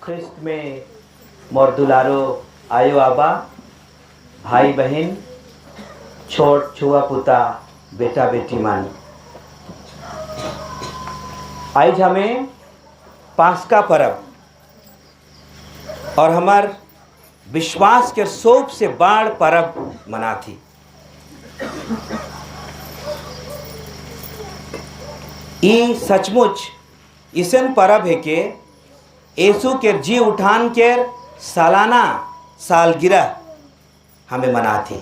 ख्रिस्त में मोर दुलारो आयो आबा, भाई बहन, छोट छुआ पुता, बेटा बेटी मान, आज हमें पास्का पर्व और हमार विश्वास के सोप से बाढ़ पर्व मना थी। ई सचमुच इसन पर्व है के यीशु के जी उठान के सालाना सालगिरह हमें मना थी।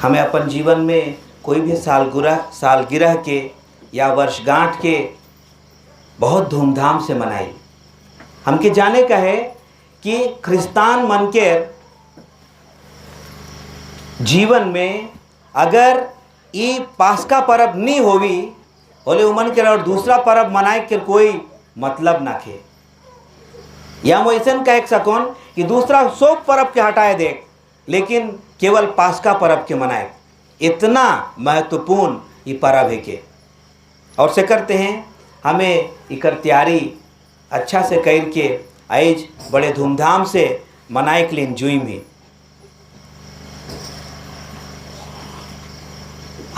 हमें अपन जीवन में कोई भी सालगिरह के या वर्षगांठ के बहुत धूमधाम से मनाई। हमके जाने का है कि ख्रिस्तान मन के जीवन में अगर ये पास्का पर्व नहीं होवी बोले उमन के और दूसरा पर्व मनाए के कोई मतलब ना खे, या वो ऐसा कह सकोन कि दूसरा सब पर्व के हटाए दे लेकिन केवल पास्का पर्व के मनाए। इतना महत्वपूर्ण ये पर्व है के और से करते हैं हमें इकर तैयारी अच्छा से करके आज बड़े धूमधाम से मनाए के लिए जुई में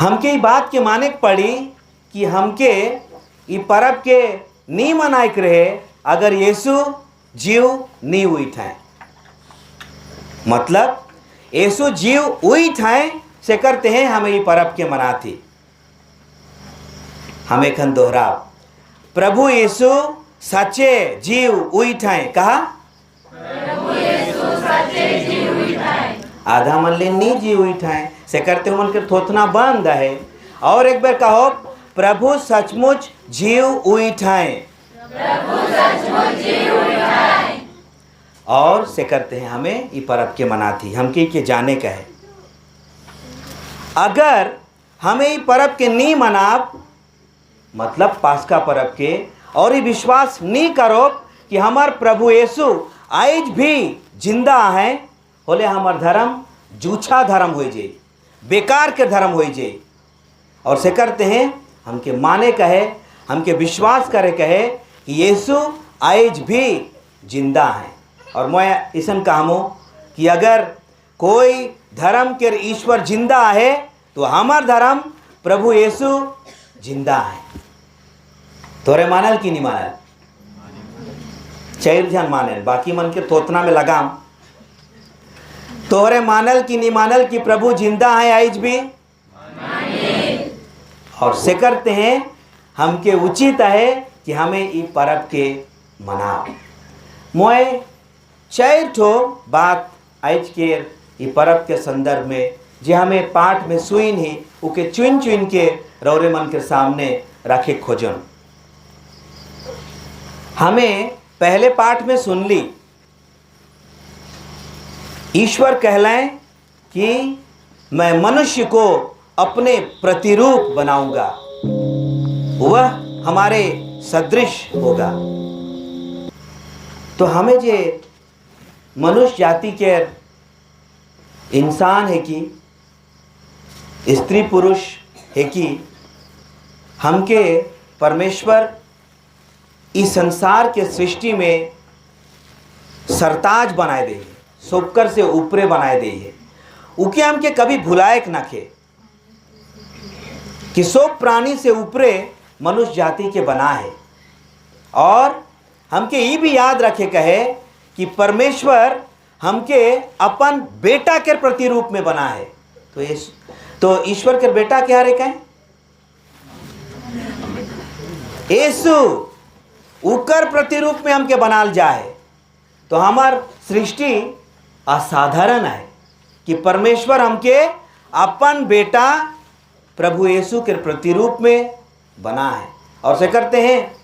हमके ये बात के माने पड़ी कि हमके ये पर्व के नहीं मनाए के रहे अगर यीशु जीव नहीं हुई थे। मतलब यीशु जीव हुई थे से करते हैं हमें ये पर्व के मनाती। हमें खन दोहरा प्रभु यीशु सच्चे जीव हुई थे कहा प्रभु यीशु सच्चे जीव हुई थे। आधा मन ले नहीं जीव हुई थे से करते मन के थोथना बंद है। और एक बार कहो प्रभु सचमुच जीव हुई थे। प्रभु सचमुच जीव हुई थे। और से करते हैं हमें ये पर्व के मनाती। हमके के जाने का है अगर हमें ये पर्व के नहीं मनाब मतलब पास्का पर्व के और ये विश्वास नहीं करो कि हमार प्रभु यीशु आज भी जिंदा है बोले हमार धर्म जूछा धर्म हो जाए, बेकार के धर्म हो जाए। और से करते हैं हमके माने कहे हमके विश्वास करे कहे कि यीशु आज भी जिंदा है। और मैं इसन कहूँ कि अगर कोई धर्म के ईश्वर जिंदा है तो हमार धर्म प्रभु यीशु जिंदा है। तोरे मानल कि नहीं मानल? चैर जन मानल, बाकी मन के तोतना में लगाम। तोरे मानल कि नहीं मानल कि प्रभु जिंदा है आज भी? और से करते हैं हमके उचित है कि हमें ये पर्व के मनाओ। मोए चार ठो बात आज के ये पर्व के संदर्भ में जो हमें पाठ में सुइन ही उके चुन चुन के रौरे मन के सामने रखे खोजन। हमें पहले पाठ में सुन ली ईश्वर कहलाएं कि मैं मनुष्य को अपने प्रतिरूप बनाऊंगा, वह हमारे सदृश होगा। तो हमें जे मनुष्य जाति के इंसान है कि स्त्री पुरुष है कि हमके परमेश्वर इस संसार के सृष्टि में सरताज बनाए दे, सोकर से ऊपरे बनाए दे है। उके हमके कभी भुलाएक ना खे कि सब प्राणी से ऊपरे मनुष्य जाति के बना है। और हमके ये भी याद रखे कहे कि परमेश्वर हमके अपन बेटा के प्रतिरूप में बना है। तो ईश्वर के बेटा क्या रे कहे? यीशु उकर प्रतिरूप में हमके बनाल जाए। तो हमार सृष्टि असाधारण है कि परमेश्वर हमके अपन बेटा प्रभु यीशु के प्रतिरूप में बना है। और से करते हैं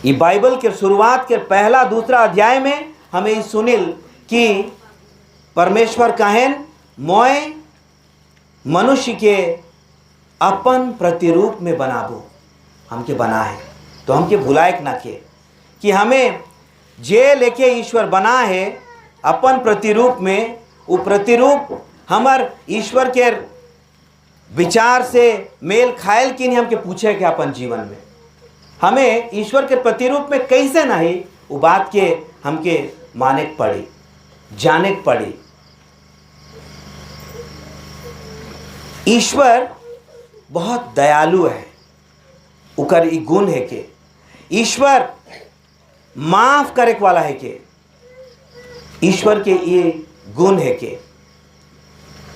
ये बाइबल के शुरुआत के पहला दूसरा अध्याय में हमें ये सुनिल कि परमेश्वर कहें मोय मनुष्य के अपन प्रतिरूप में बनाबो, हमके बना है। तो हमके भुलाएक ना के कि हमें जे लेके ईश्वर बना है अपन प्रतिरूप में, वो प्रतिरूप हमार ईश्वर के विचार से मेल खायल कि नहीं हमके पूछे कि अपन जीवन में हमें ईश्वर के प्रतिरूप में कैसे नहीं, वो बात के हमके माने के पड़ी, जाने के पड़ी। ईश्वर बहुत दयालु है, उकर ई गुण है के ईश्वर माफ करे वाला है के ईश्वर के ये गुण है के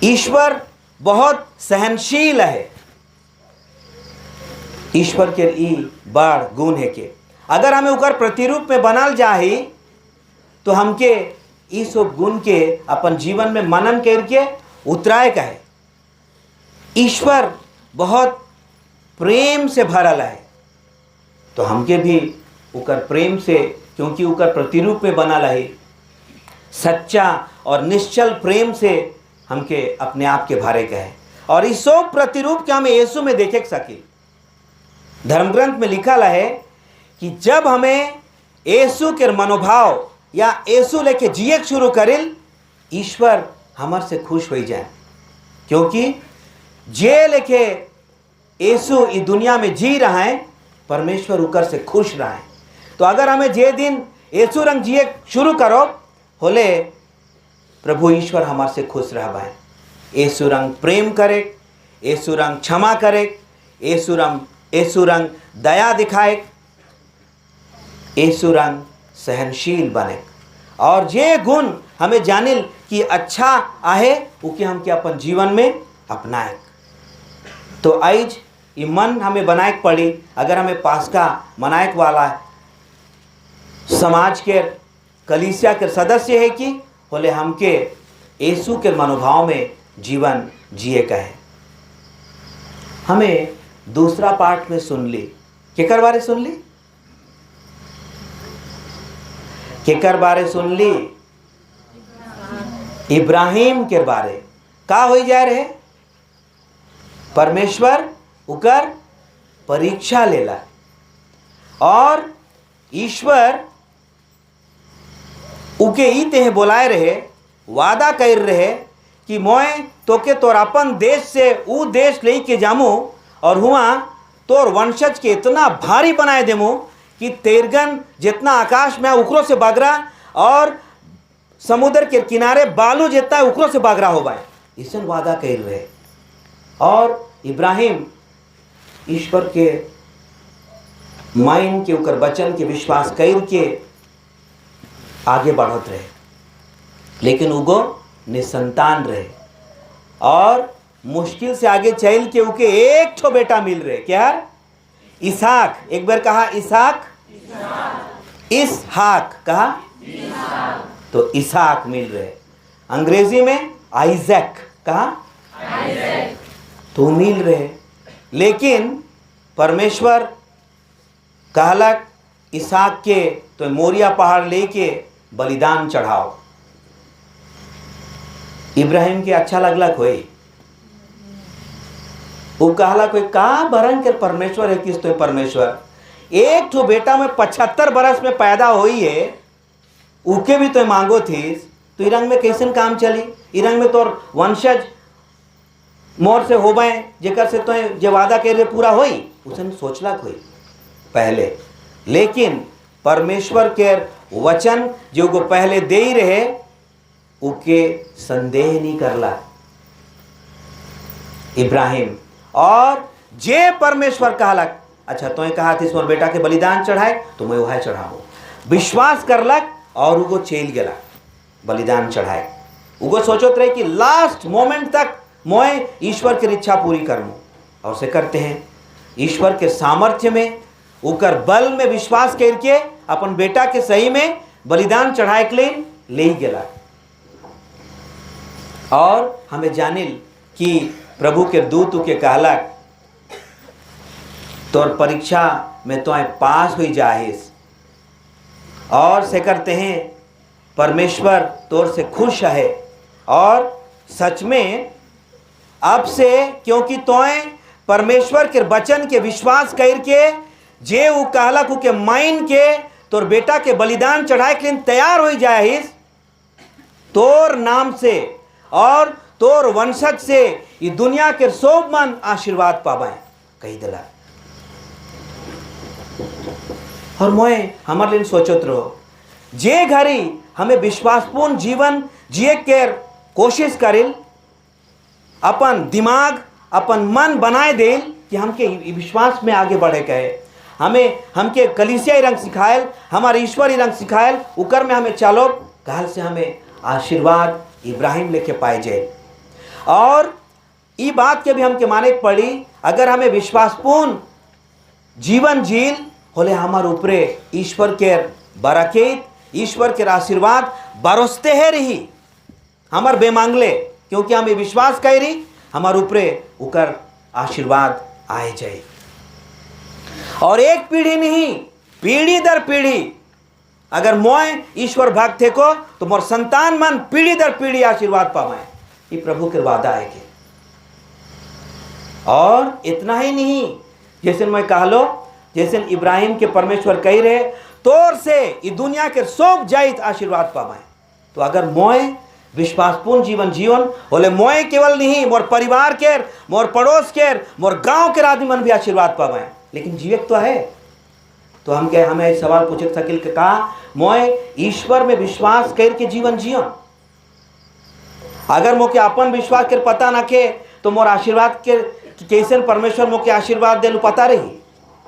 ईश्वर बहुत सहनशील है, ईश्वर के ई बड़ गुण है के अगर हमें उकर प्रतिरूप में बनल जाही तो हमके ई सब गुण के अपन जीवन में मनन करके उतराए का है। ईश्वर बहुत प्रेम से भरल है, तो हमके भी उकर प्रेम से, क्योंकि उकर प्रतिरूप में बनल है, सच्चा और निश्चल प्रेम से हमके अपने आप के भरे के है। और इस सब प्रतिरूप के हमें यीशु में देखे सके। धर्मग्रंथ में लिखा है कि जब हमें यीशु के मनोभाव या यीशु लेके जिए शुरू करिल, ईश्वर हमर से खुश हो जाए, क्योंकि जे लेके यीशु इस दुनिया में जी रहा है, परमेश्वर उकर से खुश रहा है। तो अगर हमें जे दिन यीशु रंग जिए शुरू करो होले, प्रभु ईश्वर हमारे से खुश रहा है। यीशु रंग प्रेम करे, यीशु रंग क्षमा करे, यीशु रंग दया दिखाए, यीशु रंग सहनशील बने। और जे गुण हमें जानिल कि अच्छा आहे, उके हम के अपन जीवन में अपनाए। तो आज ये मन हमें बनाए पड़ी। अगर हमें पास्का मनाए वाला समाज के कलीसिया के सदस्य है कि बोले हमके यीशु के मनोभाव में जीवन जिए का है। हमें दूसरा पाठ में सुन ली, केकर बारे सुन ली, केकर बारे सुन ली, इब्राहिम के बारे। का हो जाए रहे, परमेश्वर उकर परीक्षा लेला और ईश्वर उके ई तेह बोलाए रहे, वादा कर रहे कि मैं तोके तोर अपन देश से ऊ देश ले के जामू और हुआ तोर वंशज के इतना भारी बनाए देमू कि तेरगन जितना आकाश में उकरो से बागरा और समुद्र के किनारे बालू जितना उकरो से बागरा हो बाए, इसे वादा कर रहे। और इब्राहिम ईश्वर के माइन के उकर वचन के विश्वास कर के आगे बढ़त रहे, लेकिन उगो निसंतान रहे और मुश्किल से आगे चल के उके एक ठो बेटा मिल रहे। क्या? इसहाक। एक बार कहा इसहाक, इसहाक कहा, तो इसहाक मिल रहे। अंग्रेजी में आइजैक कहा, तो मिल रहे। लेकिन परमेश्वर कहलक इसहाक के तो मोरिया पहाड़ लेके बलिदान चढ़ाओ। इब्राहिम के अच्छा लगलक होई, वो कहला कोई का बरन के परमेश्वर है, किस तो परमेश्वर एक ठो बेटा में 75 बरस में पैदा हुई है, उके भी तो मांगो थी, तो इरंग में कैसे काम चली, इरंग में तो वंशज मोर से हो गए जेकर से तो जे वादा के लिए पूरा होई, उसने सोचला कोई पहले। लेकिन परमेश्वर के वचन जो को पहले दे ही रहे, उके संदेह नहीं करला इब्राहिम। और जे परमेश्वर कहलक अच्छा तो कहा थी मोर बेटा के बलिदान चढ़ाए, तो मैं वह चढ़ाओ, विश्वास करलक और उगो चल गला बलिदान चढ़ाए। उगो सोचत रहे कि लास्ट मोमेंट तक मैं ईश्वर की इच्छा पूरी करूँ, और से करते हैं ईश्वर के सामर्थ्य में उकर बल में विश्वास करके अपन बेटा के सही में बलिदान चढ़ाए के लिए ले गला। और हमें जानिल कि प्रभु के दूत के कहलक तोर परीक्षा में तो पास हुई जाहिस, और से करते हैं परमेश्वर तोर से खुश है। और सच में अब से क्योंकि तोय परमेश्वर के वचन के विश्वास करके जे उ कहलक के माइन के तोर बेटा के बलिदान चढ़ाए के लिए तैयार हो जाहिस, तोर नाम से और तोर वंशज से ये दुनिया के सब मन आशीर्वाद पावे कही दिला। और मैं हमारे लिए सोचत रहो, जे घड़ी हमें विश्वासपूर्ण जीवन जिए के कोशिश करिल, अपन दिमाग अपन मन बनाए दे कि हमके विश्वास में आगे बढ़े कहे, हमके कलीसियाई रंग सिखाएल, हमारे ईश्वरी रंग सिखाएल, उकर में हमें चलो गाल से हमें आशीर्वाद इब्राहिम लेके पाए जाए। और ये बात के भी हमके माने पड़ी, अगर हमें विश्वासपूर्ण जीवन जील होले हमारे ऊपरे ईश्वर के बरकत, ईश्वर के आशीर्वाद बरसते है रही हमार बेमांगले, क्योंकि हमें विश्वास कर रही हमारे ऊपरे उकर आशीर्वाद आए जाए। और एक पीढ़ी नहीं, पीढ़ी दर पीढ़ी, अगर मोय ईश्वर भक्त थे को तो मोर संतान मन पीढ़ी दर पीढ़ी आशीर्वाद पावे, ये प्रभु के वादा है के। और इतना ही नहीं, जैसे मैं कह लो, जैसे इब्राहिम के परमेश्वर कह रहे तोर से ये दुनिया के सब जाइत आशीर्वाद पावे। तो अगर मोय विश्वासपूर्ण जीवन बोले मोय केवल नहीं, मोर परिवार के, मोर पड़ोस के, मोर गांव के आदमी मन भी आशीर्वाद पावे, लेकिन जीवित तो है। तो हमें सवाल पूछ सकिल के कहा मोय ईश्वर में विश्वास करके जीवन जियो। अगर मोके अपन विश्वास कर पता ना के तो मोर आशीर्वाद के कैसे परमेश्वर मोके आशीर्वाद देलू पता रही,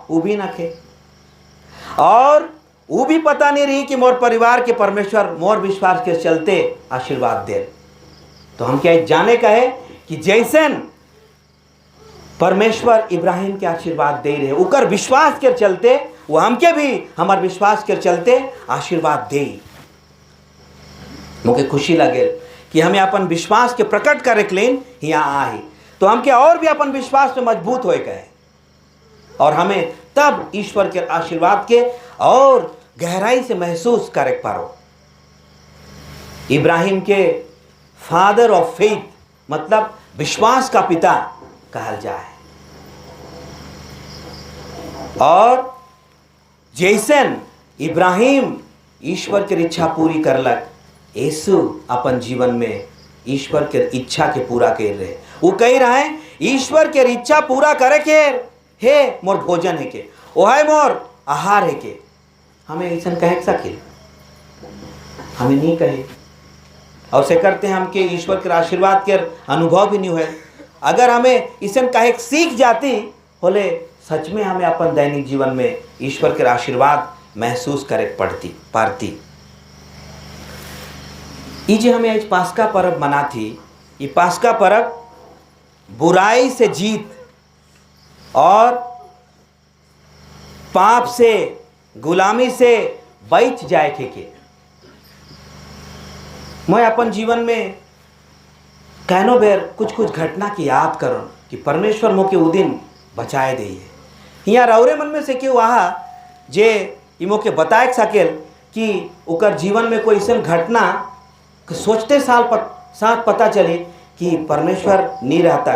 वो भी ना के। और वो भी पता नहीं रही कि मोर परिवार के परमेश्वर मोर विश्वास के चलते आशीर्वाद दे। तो हम क्या जाने का है कि जैसे परमेश्वर इब्राहिम के आशीर्वाद दे रहे, उकर विश्वास के चलते वो हमके भी हमार विश्वास के चलते आशीर्वाद दे। मुझे खुशी लगे कि हमें अपन विश्वास के प्रकट करे के लिए यहाँ आए, तो हमके और भी अपन विश्वास में मजबूत होए कहे, और हमें तब ईश्वर के आशीर्वाद के और गहराई से महसूस करे पारो। इब्राहिम के फादर ऑफ फेथ मतलब विश्वास का पिता कहा जाए। और जैसन इब्राहिम ईश्वर की इच्छा पूरी करलक, यीशु अपन जीवन में ईश्वर के इच्छा के पूरा कर रहे। वो कह रहा है ईश्वर के इच्छा पूरा करे के हे मोर भोजन है के, ओ है मोर आहार है के। हमें ऐसा कह सके, हमें नहीं कहे, और से करते हैं हमके ईश्वर के आशीर्वाद के अनुभव भी नहीं हुए। अगर हमें इसे कहे सीख जाती बोले, सच में हमें अपन दैनिक जीवन में ईश्वर के आशीर्वाद महसूस करे पारती। ये जो हमें आज पास्का पर्व मना थी, ये पास्का पर्व बुराई से जीत और पाप से गुलामी से बच जाए के। मैं अपन जीवन में कहनो बेर कुछ घटना की याद करूँ कि परमेश्वर मोके वो दिन बचाए दिए। यहाँ रौरे मन में से क्यों आहा जे ये मोके बताए सकेल कि उकर जीवन में कोई ऐसा घटना सोचते साथ पता चली कि परमेश्वर नहीं रहता,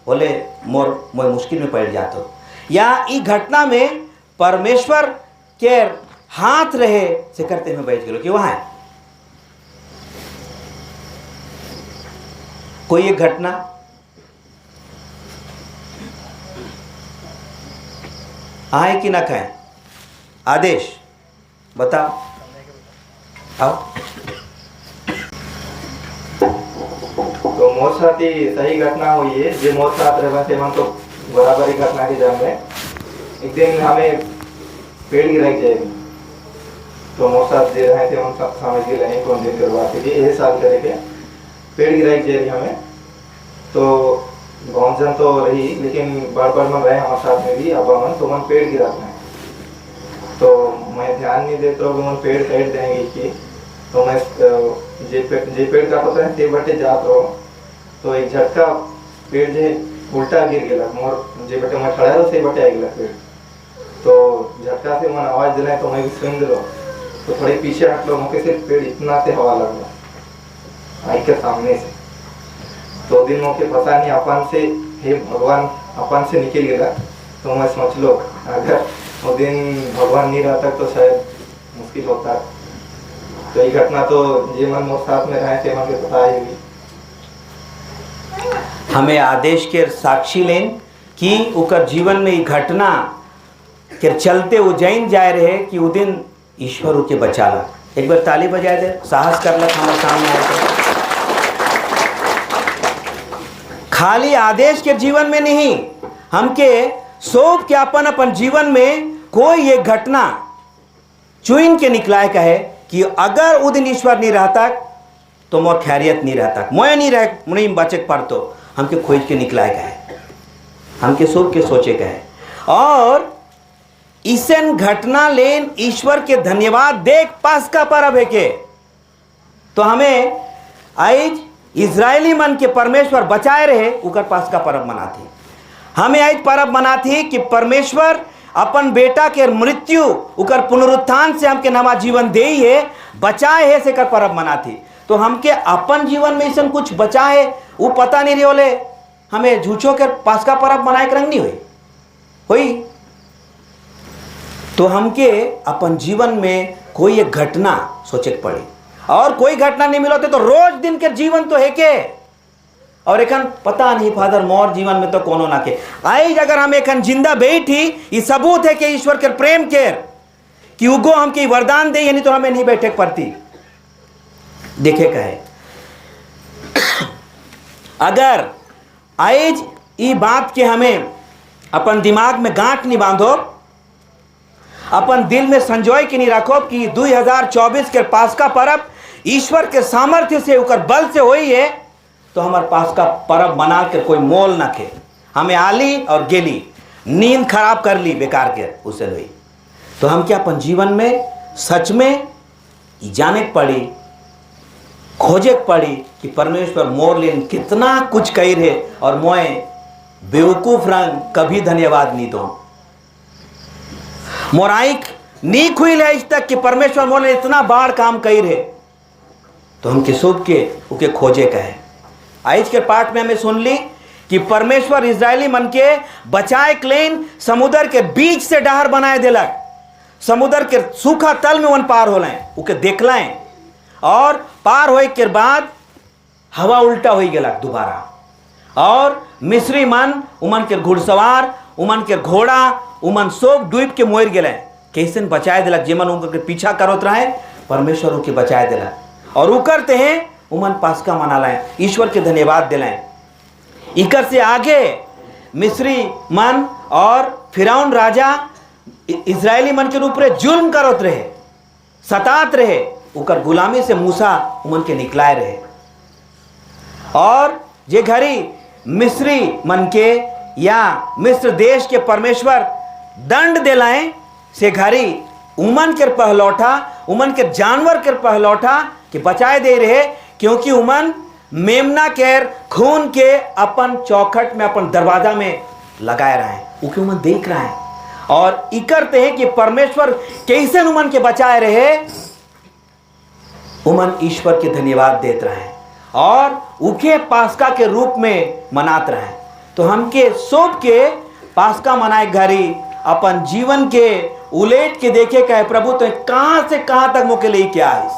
बोले मैं मुश्किल में पड़ जाता, या इस घटना में परमेश्वर के हाथ रहे से करते हुए बैठ गए कि वहाँ कोई एक घटना आए कि ना कहें, आदेश बताओ आओ। तो मोर साथ ही सही घटना हुई है जो मोर साथ रहे थे, मन तो बराबर ही घटना के जान रहे। एक दिन हमें पेड़ गिराई जाएगी, तो मोर साथ दे रहे थे, उन सब समझ के रहे कौन दिन करवाते थे, ये साल करके पेड़ गिराई जाएगी हमें। तो बहुत जन तो रही, लेकिन बार मन रहे हमारे साथ में भी अब मन तो मन पेड़ गिराते हैं। तो मैं ध्यान नहीं देता हूँ मन पेड़ काट देंगे कि, तो मैं जे पेड़ का पता है ते बटे जात रहो, तो एक झटका पेड़ जे उल्टा गिर गया मोर जे बटे मैं खड़ा रहो से बटे आ गया पेड़। तो झटका से मन आवाज दिलाए तो मैं भी सुन दिलो, तो थोड़े पीछे हट लो, मुझे सिर्फ पेड़ इतना से हवा लगना आई के सामने से। तो दिन मौके पता नहीं अपन से, हे भगवान अपन से निकल गया। तो मैं सोच लो अगर वो दिन भगवान नहीं रहता तो शायद मुश्किल होता। तो ये घटना तो जे मन मोर साथ में रहे थे मन के पता ही भी। हमें आदेश के साक्षी लें कि उकर जीवन में ये घटना के चलते उज्जैन जाए रहे कि वो दिन ईश्वर उके बचाला। एक बार ताली बजाए दे, साहस कर लक हमारे सामने आए। खाली आदेश के जीवन में नहीं, हमके सोच के अपन अपन जीवन में कोई एक घटना चुन के निकलाए का है कि अगर वो दिन ईश्वर नहीं रहता तो मोर खैरियत नहीं रहता, मोय नहीं रह नहीं बचक पर, तो हमके खोज के निकलाए का है, हमके सोच के सोचे का है। और इसन घटना लेन ईश्वर के धन्यवाद देख पास्का परब है के, तो हमें आज इजरायली मन के परमेश्वर बचाए रहे उकर पास्का परब मनाती। हमें आज परब मनाती कि परमेश्वर अपन बेटा के मृत्यु उकर पुनरुत्थान से हमके नवा जीवन दे है, बचाए है, से कर परब मनाती। तो हमके अपन जीवन में ऐसा कुछ बचा है वो पता नहीं रही होले, हमें झूठों के पास्का परब मनाए के रंग नहीं हुई। तो हमके अपन जीवन में कोई एक घटना सोचे के पड़ी, और कोई घटना नहीं मिलोते तो रोज दिन के जीवन तो है के, और एखन पता नहीं फादर मोर जीवन में तो कोनो ना के आई। अगर हम एखन जिंदा बैठी, ये सबूत है कि ईश्वर के प्रेम के कि उगो हमके वरदान दे, यानी तो हमें नहीं बैठे पड़ती। देखे कहे अगर आज ये बात के हमें अपन दिमाग में गांठ नहीं बांधो, अपन दिल में संजोए के नहीं रखो कि 2024 के पास्का परब ईश्वर के सामर्थ्य से उकर बल से हुई है, तो हमारे पास्का परब मना के कोई मोल ना के, हमें आली और गेली, नींद खराब कर ली बेकार के उसे हुई। तो हम क्या अपन जीवन में सच में जाने पड़ी, खोजे पड़ी कि परमेश्वर मोर लेन कितना कुछ कही रहे, और मोए बेवकूफ रंग कभी धन्यवाद नहीं दो। मोराइक नी खुई ले आज तक कि परमेश्वर मोर ने इतना बार काम कही रहे, तो हम किसोब के उके खोजे कहे। आज के पाठ में हमें सुन ली कि परमेश्वर इजरायली मन के बचाए क्लेन समुद्र के बीच से डहर बनाए दिलक, समुद्र के सूखा तल में वन पार हो लाए, उके देखलाएं, और पार होए के बाद हवा उल्टा हो गलक दोबारा, और मिस्री मन उमन के घुड़सवार उमन के घोड़ा उमन सोब डूब के मोर गए, कैसन बचाए दिलक, जेमन उनके पीछा करत रहे परमेश्वर उनके बचाए दिलक, और उ करते हैं उमन पास्का मना लाए, ईश्वर के धन्यवाद दिलाएं। इकर से आगे मिस्री मन और फिरौन राजा इजरायली मन के ऊपर जुल्म करत रहे, सतात रहे, उकर गुलामी से मूसा उमन के निकलाए रहे, और जे घड़ी मिस्री मन के या मिस्र देश के परमेश्वर दंड दिलाएं, से घड़ी उमन के पहलौठा, उमन के जानवर के पहलौठा के बचाए दे रहे, क्योंकि उमन मेमना केर खून के अपन चौखट में अपन दरवाजा में लगाए रहे, उके उमन देख रहे हैं, और इकरते हैं कि परमेश्वर कैसे उमन के बचाए रहे, उमन ईश्वर के धन्यवाद देते रहे, और उके पास्का के रूप में मनाते रहे। तो हमके सोब के पास्का मनाए घड़ी अपन जीवन के उलेट के देखे कहे प्रभु तो कहां से कहां तक मोके लेके आइस,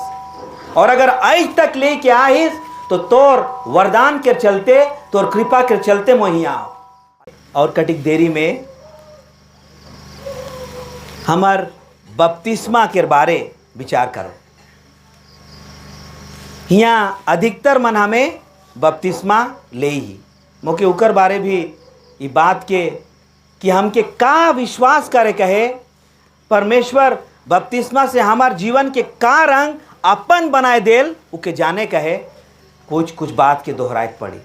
और अगर आज तक लेके आइस तो तोर वरदान के चलते, तोर कृपा के चलते मोही आओ। और कटिक देरी में हमार बपतिस्मा के बारे विचार करो। यहाँ अधिकतर मन हमें बपतिस्मा ले ही मोके उकर बारे भी ये बात के कि हमके का विश्वास करे कहे परमेश्वर बपतिस्मा से हमार जीवन के का रंग अपन बनाए देल उके जाने कहे कुछ कुछ बात के दोहराए पड़ी।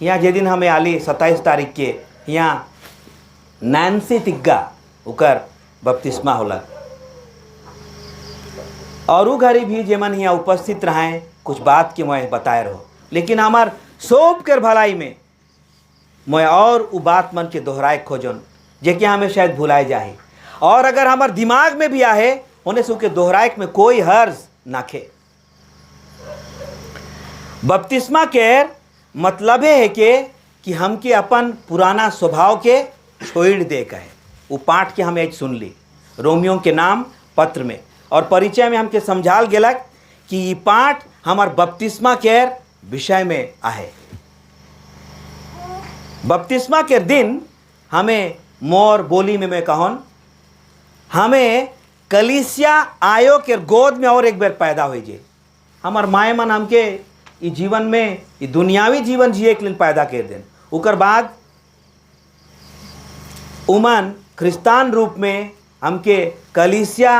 यहाँ जे दिन हमें आली 27 तारीख के यहाँ नैन्सी तिग्गा उकर बपतिस्मा होला, और उ घड़ी भी जेमन यहाँ उपस्थित रहे कुछ बात के मैं बताए रहो, लेकिन हमार सोब कर भलाई में मैं और उ बात मन के दोहराए खोजन जे कि हमें शायद भुलाए जाए, और अगर हमार दिमाग में भी आए उन्हें सु के दोहराए में कोई हर्ज नाखे। बपतिस्मा के मतलब है कि हमके अपन पुराना स्वभाव के छोड़ दे कहे। वो पाठ के हमें आज सुन ली रोमियो के नाम पत्र में, और परिचय में हमके समझाल गेलक कि ये पाठ हमार बपतिस्मा के विषय में आहे। बपतिस्मा के दिन हमें मोर बोली में मैं कहूँ हमें कलीसिया आयो के गोद में और एक बार पैदा हो जे। हमार माए मन हमके ई जीवन में ई दुनियावी जीवन जिए के लिए पैदा कर देन, उकर बाद उमन ख्रिस्तान रूप में हमके कलीसिया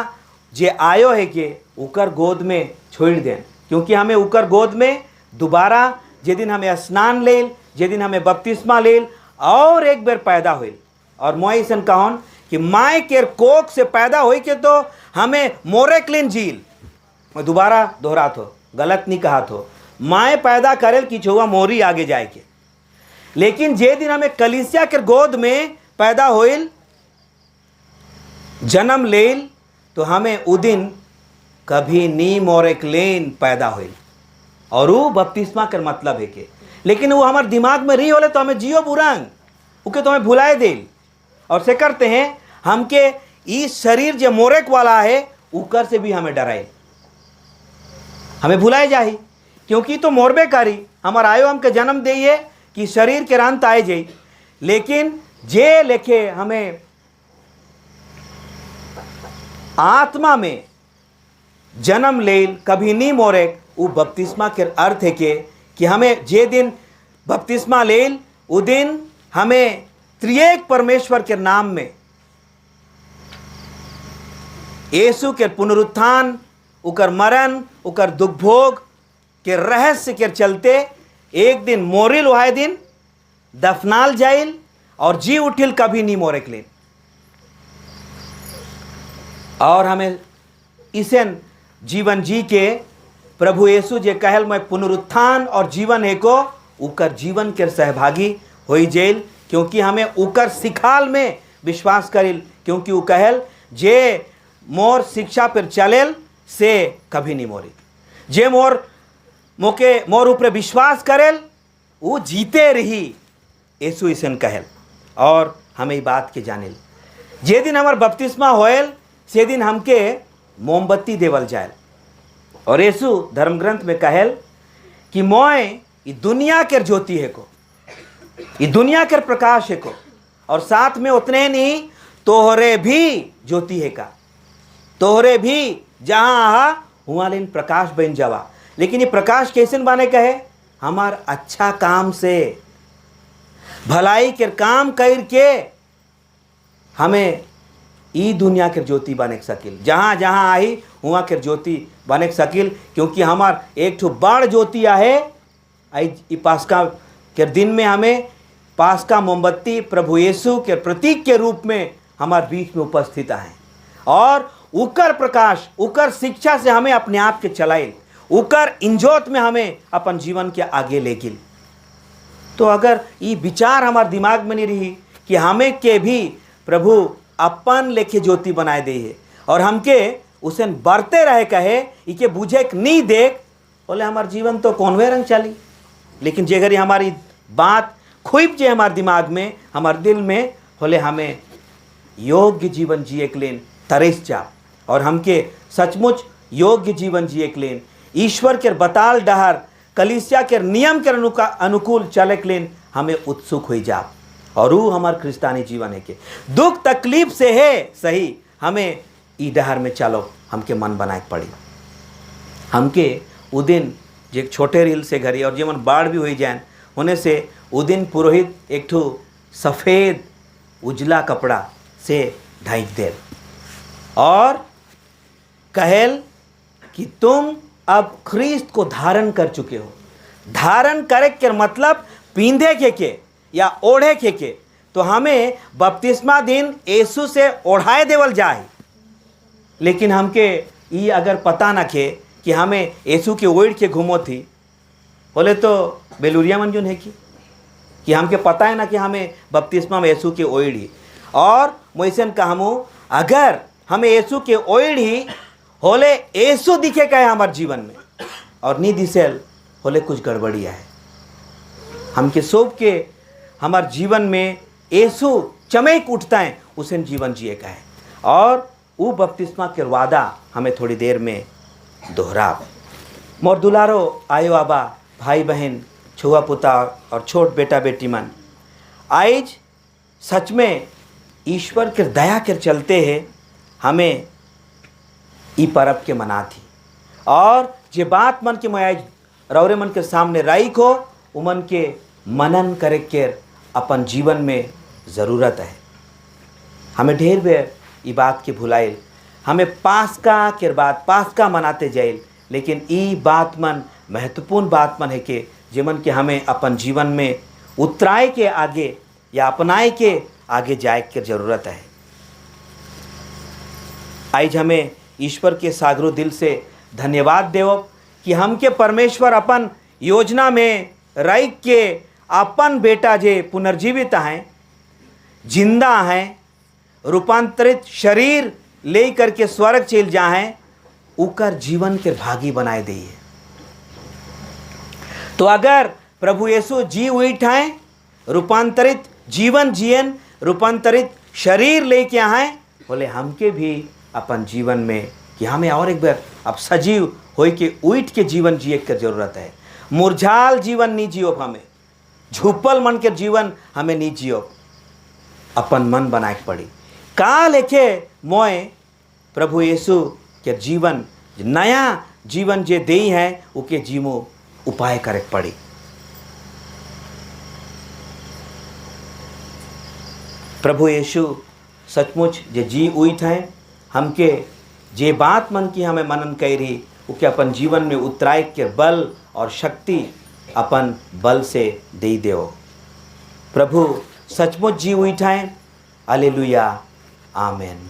जे आयो है के उकर गोद में छोड़ देन, क्योंकि हमें उकर गोद में दोबारा जे दिन हमें स्नान लेल, जे दिन हमें बपतिस्मा लेल और एक बार पैदा हुई। और मैं ऐसा कहूँ कि माए के कोख से पैदा हुई के तो हमें मोरे क्लीन झील, मैं दोबारा दोहरा थो, गलत नहीं कहा थो, माए पैदा करेल कि छुआ मोरी आगे जाए के, लेकिन जे दिन हमें कलीसिया के गोद में पैदा होइल, जन्म लेल, तो हमें उ दिन कभी नी मोरे क्लीन पैदा हुई। और वो बपतिस्मा के मतलब है के, लेकिन वो हमारे दिमाग में रही होले तो हमें जियो बुरंग उके तो हमें भुलाए दिल और से करते हैं हमके इस शरीर जो मोरेक वाला है उकर से भी हमें डराए, हमें भुलाए जाही, क्योंकि तो मोरबे करी हमार आयो हमके जन्म दिए कि शरीर के अंत आए जाई, लेकिन जे लेके हमें आत्मा में जन्म लेल कभी नहीं मोरेक, वो बपतिस्मा के अर्थ है कि हमें जे दिन बपतिस्मा लेल उ दिन हमें त्रिएक परमेश्वर के नाम में यीशु के पुनरुत्थान, उकर मरण, उकर दुख भोग के रहस्य के चलते एक दिन मोरिल वह दिन दफनाल जाइल और जी उठिल कभी नहीं मोरेक ले। और हमें इसे जीवन जी के प्रभु यीशु जे कहल मैं पुनरुत्थान और जीवन है को उकर जीवन के सहभागी हो जेल, क्योंकि हमें उकर सिखाल में विश्वास करिल, क्योंकि वो कहल जे मोर शिक्षा पर चलेल से कभी नहीं मोरी, जे मोर ऊपर विश्वास करेल वो जीते रही, यीशु इसन कहल। और हमें बात के जानिल जे दिन हमार बपतिस्मा होयल से दिन हमके मोमबत्ती देवल जाए, और यीशु धर्म ग्रंथ में कहल कि मोय ये दुनिया के ज्योति है को, ये दुनिया के प्रकाश है को, और साथ में उतने नहीं तोहरे भी ज्योति है का, तोहरे भी जहाँ आहा हुआ लेन प्रकाश बन जावा। लेकिन ये प्रकाश कैसे बने का है? हमार अच्छा काम से, भलाई के काम करके हमें ई दुनिया के ज्योति बने सकिल, जहाँ जहाँ आई हुआ के ज्योति बने सकिल, क्योंकि हमार एक ठो बड़ ज्योति आहे आई पास्का के दिन में हमें पास्का मोमबत्ती प्रभु यीशु के प्रतीक के रूप में हमारे बीच में उपस्थित है, और उकर प्रकाश उकर शिक्षा से हमें अपने आप के चलाइल, उकर इंजोत में हमें अपन जीवन के आगे ले गिल। तो अगर ये विचार हमारे दिमाग में नहीं रही कि हमें के भी प्रभु अपन लेके ज्योति बनाए दे है और हमके उसे बढ़ते रहे कहे इके बुझे नहीं देख, बोले हमार जीवन तो कौनवे रंग चली। लेकिन जे घड़ी हमारी बात खुब जे हमारे दिमाग में हमारे दिल में बोले हमें योग्य जीवन जिए के लिए तरस जा, और हमके सचमुच योग्य जीवन जिए के लिए ईश्वर के बताल डहर कलीसिया के नियम के अनुकूल चले के लिए हमें उत्सुक हो जा, और वो हमार क्रिस्तानी जीवन है के दुख तकलीफ से है सही, हमें ई डहर में चलो हमके मन बनाए पड़ी। हमके उ दिन जे छोटे रील से घरी और जीवन बाढ़ भी हो जाए होने से उ दिन पुरोहित एक ठो सफ़ेद उजला कपड़ा से ढाँक दे और कहल कि तुम अब ख्रीस्त को धारण कर चुके हो। धारण करे के मतलब पींधे के या ओढ़े के, तो हमें बपतिस्मा दिन यीशु से ओढ़ाए देवल जाए। लेकिन हमके ये अगर पता न खे कि हमें यीशु के ओढ़ के घूमो थी, बोले तो बेलूरिया मंजून है कि हमके पता है ना कि हमें बपतिस्मा में यीशु के ओढ़ी, और मोइसन कहूँ अगर हमें यीशु के ओढ़ी होले यीशु दिखे कहे हमारे जीवन में और नहीं दिसेल होले कुछ गड़बड़िया है। हमके सोच के हमारे जीवन में यीशु चमक उठता है उसे जीवन जिए का है, और वो बपतिस्मा के वादा हमें थोड़ी देर में दोहरा। मोर दुलारो आयो आबा भाई बहन छुआ पुता और छोट बेटा बेटी मन, आज सच में ईश्वर के दया के चलते हैं हमें ई पर्व के मना थी। और जे बात मन के मैं रौरे मन के सामने राइख हो उमन के मनन करे के अपन जीवन में ज़रूरत है। हमें ढेर बेर ई बात के भुलाइल, हमें पास्का के बाद पास्का मनाते जाइल, लेकिन ई बात मन महत्वपूर्ण बात मन है कि जेमन के हमें अपन जीवन में उतराए के आगे या अपनाए के आगे जाए के ज़रूरत है। आज हमें ईश्वर के सागरो दिल से धन्यवाद देव कि हमके परमेश्वर अपन योजना में राइख के अपन बेटा जे पुनर्जीवित हैं, जिंदा हैं, रूपांतरित शरीर ले करके स्वर्ग चल जाएं, उकर जीवन के भागी बनाए दिए। तो अगर प्रभु यीशु जी उठाएं, रूपांतरित जीवन जियन, रूपांतरित शरीर लेके आए, बोले हमके भी अपन जीवन में कि हमें और एक बार अब सजीव हो के उठ के जीवन जिए की जरूरत है। मुरझाल जीवन नहीं जियो, हमें झुपल मन के जीवन हमें नहीं जियो, अपन मन बनाए के पड़ी। का लेके मोए प्रभु यीशु के जीवन नया जीवन जे दे है उके जीवो उपाय करे पड़ी। प्रभु यीशु सचमुच जे जी उठ हैं, हमके जे बात मन की हमें मनन कही रही उके अपन जीवन में उतराए के बल और शक्ति अपन बल से दे देओ। प्रभु सचमुच जी उठाएं। हालेलुया, आमेन।